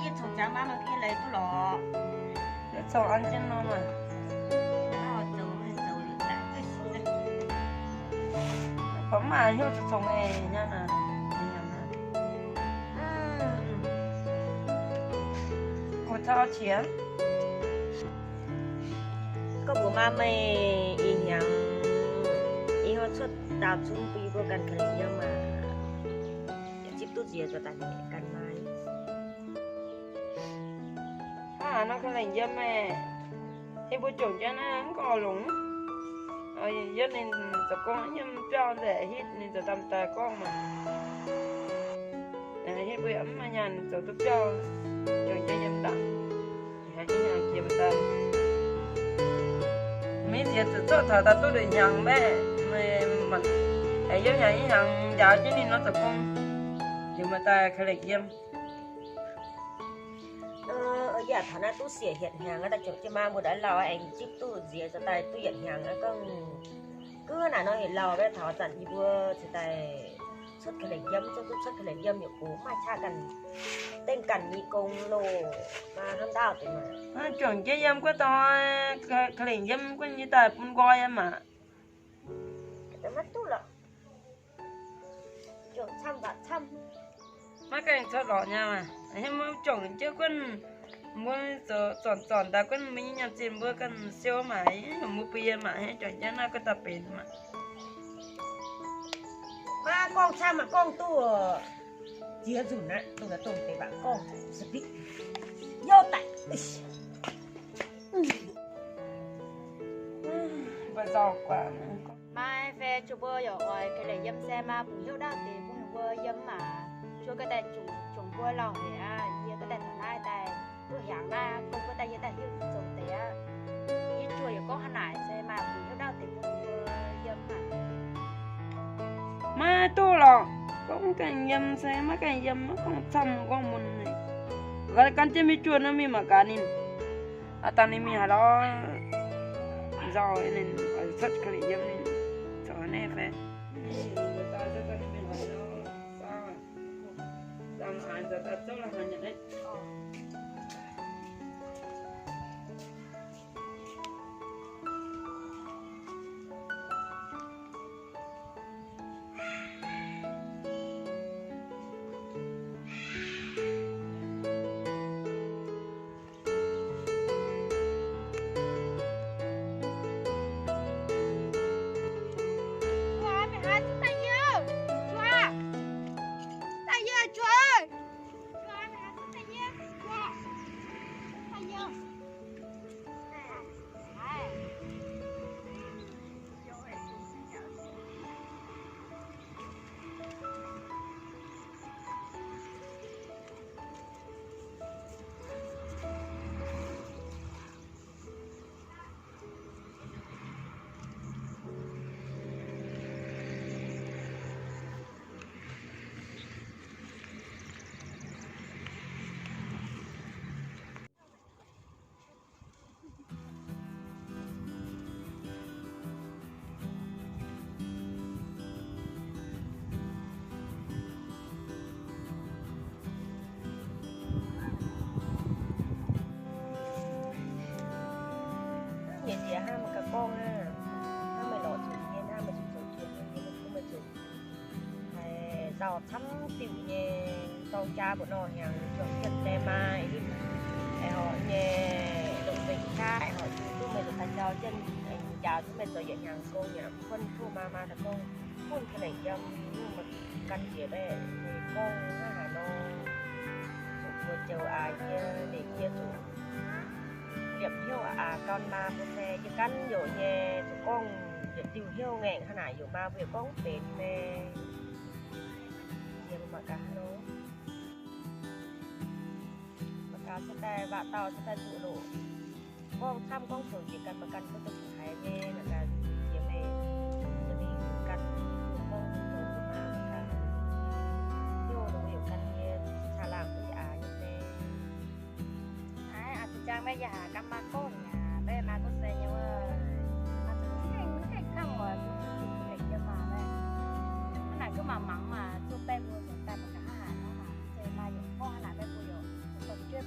bây giờ thằng cháu má mà kia lấy tôi lọ Sao ăn trên nó mà nó dầu được lại cái gì đấy có mà hiểu cho sống này nha nè cô cho钱 có bố má mày ý nhàng ý họ xuất đào chung bì của cần khởi nhưng mà chip tốt gì cho ta nhẹ cần mai nó cái này dân mẹ thì bố chủ cho nó không có lủng dân nên tụi con nhưng cho để hít nên tụi tầm tài con mà hít bữa ấm mà nhà tụi tôi cho trường cho dân đặng hãy nhà kiếm ta mấy giờ tụi tôi thở ta tôi được nhận bé mình hãy giống như nhận giáo chứ nên nó tụi con nhưng mà ta khai lịch dân ở nhà thằng nó tôi xỉa hiện hàng người ta chụp cho ma một đã lò anh chip tôi gì cho tay tôi hiện hàng nó cứ là nó hiện lò với thọ dặn như vừa thì tay xuất cái lệnh dâm cho tôi xuất cái lệnh dâm nhiều cố mà cha cần tên cần như công lô mà ham đào thì mà chuẩn chế dâm có to khai lịch dâm có như ta cũng coi em mà cái mắt tôi là chuẩn trăm và trăm mấy cái thợ lọ nha mà em mới chuẩn chứ con mua chọn ta con mình nhận tiền bữa con siêu mà mua bia mà hay chuẩn cho nó có tập bền mà con sao mà con tôi chia rủi nè tôi là tồn tại bạn con sẽ bị vô tại và giàu quá mai về chụp bơ rồi cái này dâm xe mà cũng hiểu đạo thì cũng bơ dâm mà cho cái tay chúng bơ lòng thì giờ cái tay thằng này tay tôi hàng na không có tay như tay hiểu dùng thì ít chùa có hàng này xe mà cũng hiểu đạo thì cũng bơ dâm mà tôi là con cái dâm xe mà cái dâm nó con xăm con mình này cái con chơi mi chuột nó mi mà cả nên ta nên mi hà đó giàu nên rất cái dâm nên cho này phải ta cho là hàng nhận đấy gì hai mà cả con ha hai mày lọ chửi nhiên hai mày chửi chửi nhiên không mày chửi hay tao thắm tiểu nhẹ tao cha của nó hàng chọn chân tem mai hay họ nhẹ động tình khai họ chú mày được thành cho chân chào chú mày rồi dạy hàng cô nhà phân thu ma là con phun cái này dâm nhưng mà căn kia đây thì con hà nó vừa chiều kia để chia tụ điểm hiếu con ma bố xe chứ căn dụ nhẹ tụi con điểm tiêu hiếu ngẹn khả nại dụ ma việc con bền mê nhưng mà cả nó mà cả sẽ tay và tao sẽ tay dụ lộ con thăm con thường chỉ cần mà cần có tục thái nghe là cả điểm này cho nên cần con thường mà cả hiếu nó hiểu cần nghe xà làm với như thế trang bây giờ cắm ma con nhà bây mà có xe nhau mà nó cái không mà cái cho mà đây cái này cứ mà mắng mà chụp bé vừa chúng ta mà cả hà nó mà xe mà dùng con hà bé vừa dùng còn chưa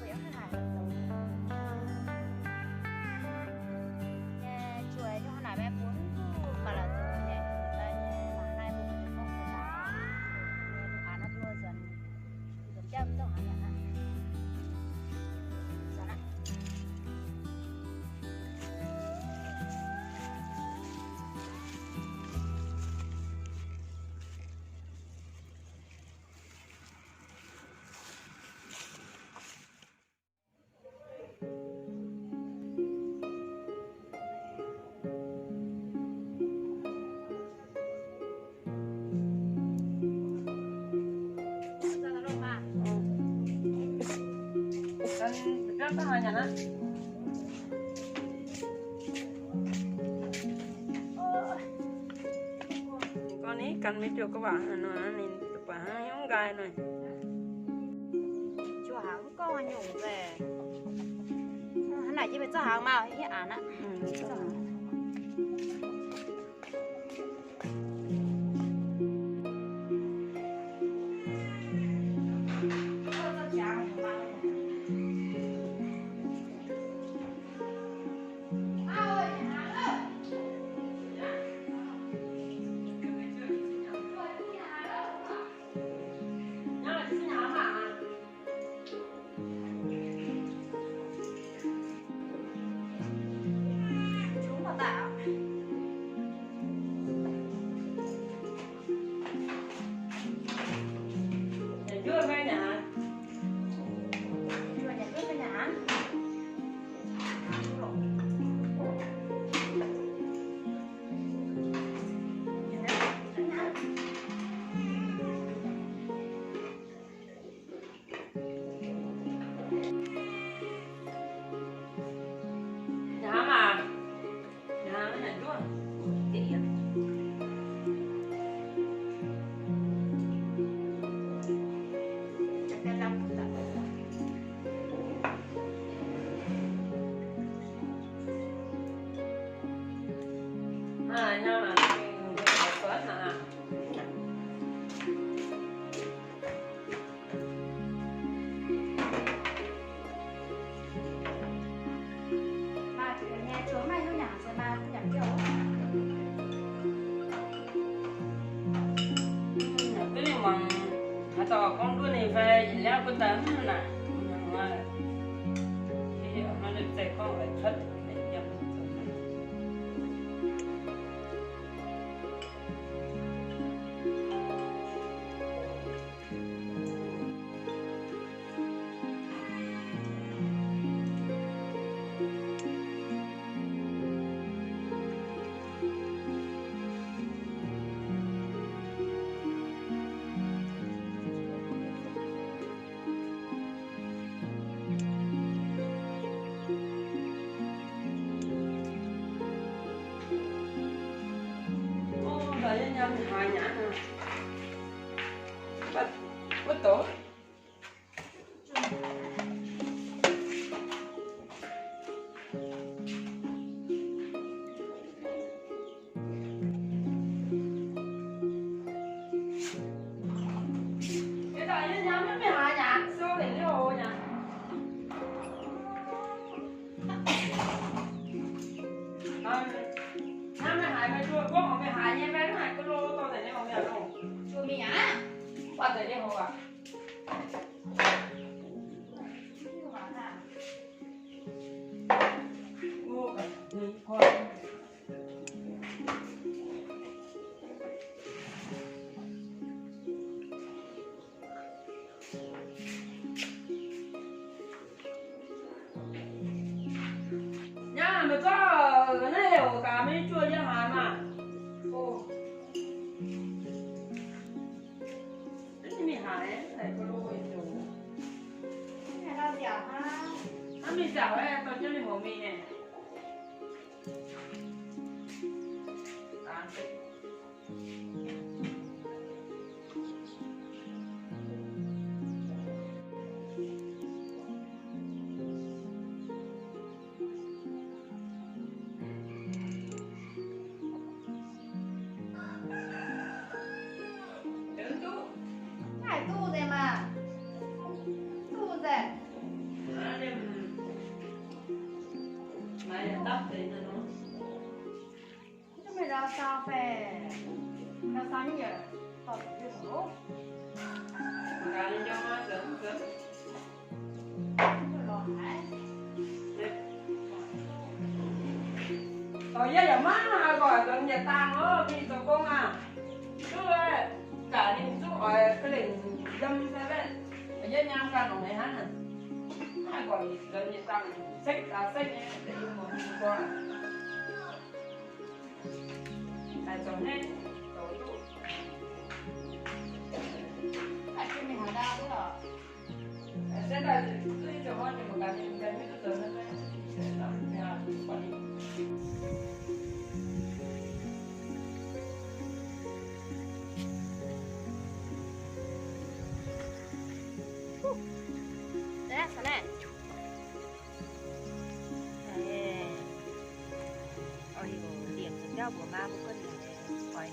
ta hai nhà nó con ấy cần mấy triệu các bạn nó nên các bạn giống gai này chùa hàng con nhủ về hắn này chỉ phải cho hàng mà hiện án á con đua này về leo con tấm nè thì nó được dạy con phải thất để nhập nhâm hai nhã bắt tổ cái đó nhâm nhâm nó mới hai nhã số để liều nhỉ năm mươi hai mươi chua quốc ở bên hai nhé bên hai cái lô to để lên ở đâu chùa mình á qua để lên hồ à mua cả đi thôi nhà mà cho cái này hiểu cả mấy chua như hà mà ô cái này hải này có lôi rồi cái này rau dẻo ha ăn mì dẻo ấy tao cho mình mì này rau sao về rau sao như vậy tỏi cái số cá lên cho nó sớm sớm tỏi dây giờ má hai gọi gần nhà tang đó bị tao con à chú ơi cả đi chú gọi cái đỉnh dâm ra bên ở dưới nhang ra nó này hả hai gọi gần nhà tang xách nhé để một con tại chồng nên tối tụ tại vì mình hả đau nữa sẽ là cứ cho con nhưng mà cái đấy sao này ôi điểm thực ra của ma một cân là quay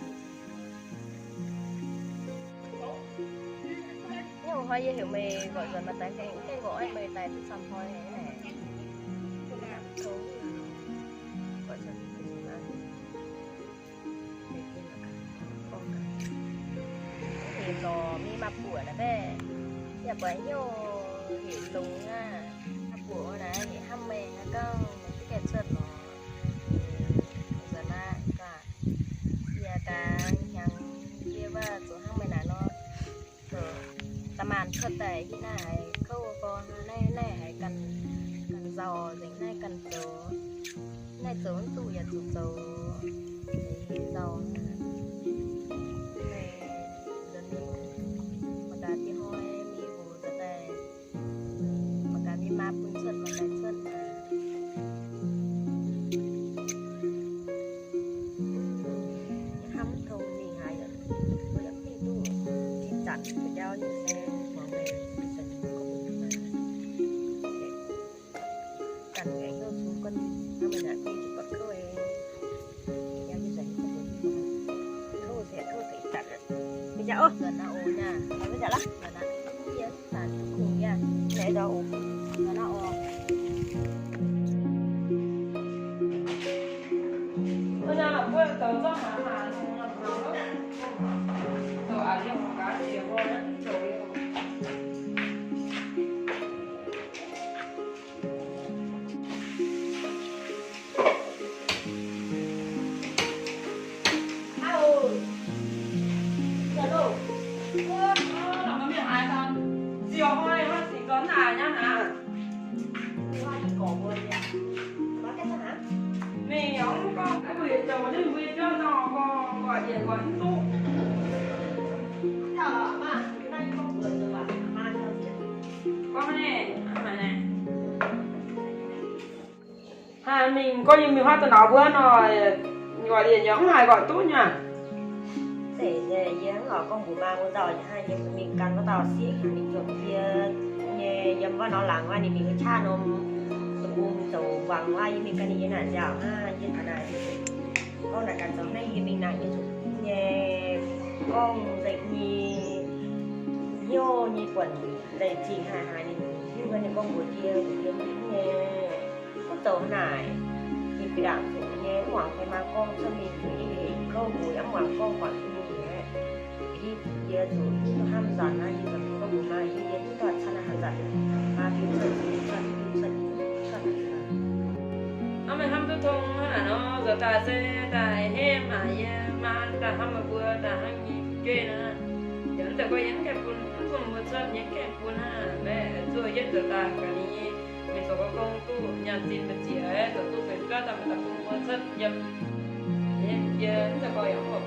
nhưng mà hoa hiểu mày gọi rồi mà tại cái gỗ mày tại thích xong thôi này gọi rồi thì nó mi mà bùa là bé giờ bởi nhiều hiểu lùng á bùa này thì hăm mày nó có cái kẹt sơn nó giờ na cả giờ cả nhang kia và chỗ hăm mày là nóตามานเพื่อแต่ที่ไหนเข้าก่อนในหายกันจอถึงในกันโจในโจนตู้อย่าจู่โจในจอในเดินนี้ปากกาที่ห้อยมีหูแต่ปากกามีมาปุ่นเชิดมาแต่เชิดห้ำทงมีหายเลยเรื่องที่ตู้ที่จัดไปเจ้าอยู่แซ่dạ ơ gần nào ồ nha bây giờ lắm gần nào kia là cùng nha để đâu gần nào ồ bây giờ là quên tớ cho hà hà xong là nó tớ ăn nhiều cá thì qua nó rồi chiều hôm nay nó chỉ có là nhá hả? hoa gì cổ vừa nhỉ? Có cái hả? Mình không có cái việc cho đi việc cho nó có gọi điện gọi tu. Chờ mà cái này không vừa rồi mà mà chờ gì? Có nè, này. Hai mình coi như mình hoa từ nào bữa rồi gọi điện giống hai gọi tốt nha. Để giếng ở con bù ma con giỏi hai nhưng mình cần có tàu xí mình trộm kia nghe dâm vào nó làng qua thì mình cái cha nó tàu vàng qua thì mình cần như này dạo ha như thế này con là cần sống đây thì mình lại như nghe con dạy nhô như quần dạy chỉ hài thì như vậy con buổi kia mình nghe có tàu này thì phải đảm nghe hoàng cái mà con cho mình thì câu buổi ấm hoàng con quản đi giờ chủ ham dần hay như là có một mai đi đến toàn sana hàng dần mà phim sân mình ham tôi thông là nó giờ ta sẽ tài hem mà ta ham mà vừa ta ham gì chơi nữa dẫn ta có những cái cuốn một sân những cái cuốn ha bé rồi dẫn giờ ta cái này mình sẽ có công tu nhà tin mình chỉ ấy rồi tu phải có ta cũng một sân dâm giờ ta có những một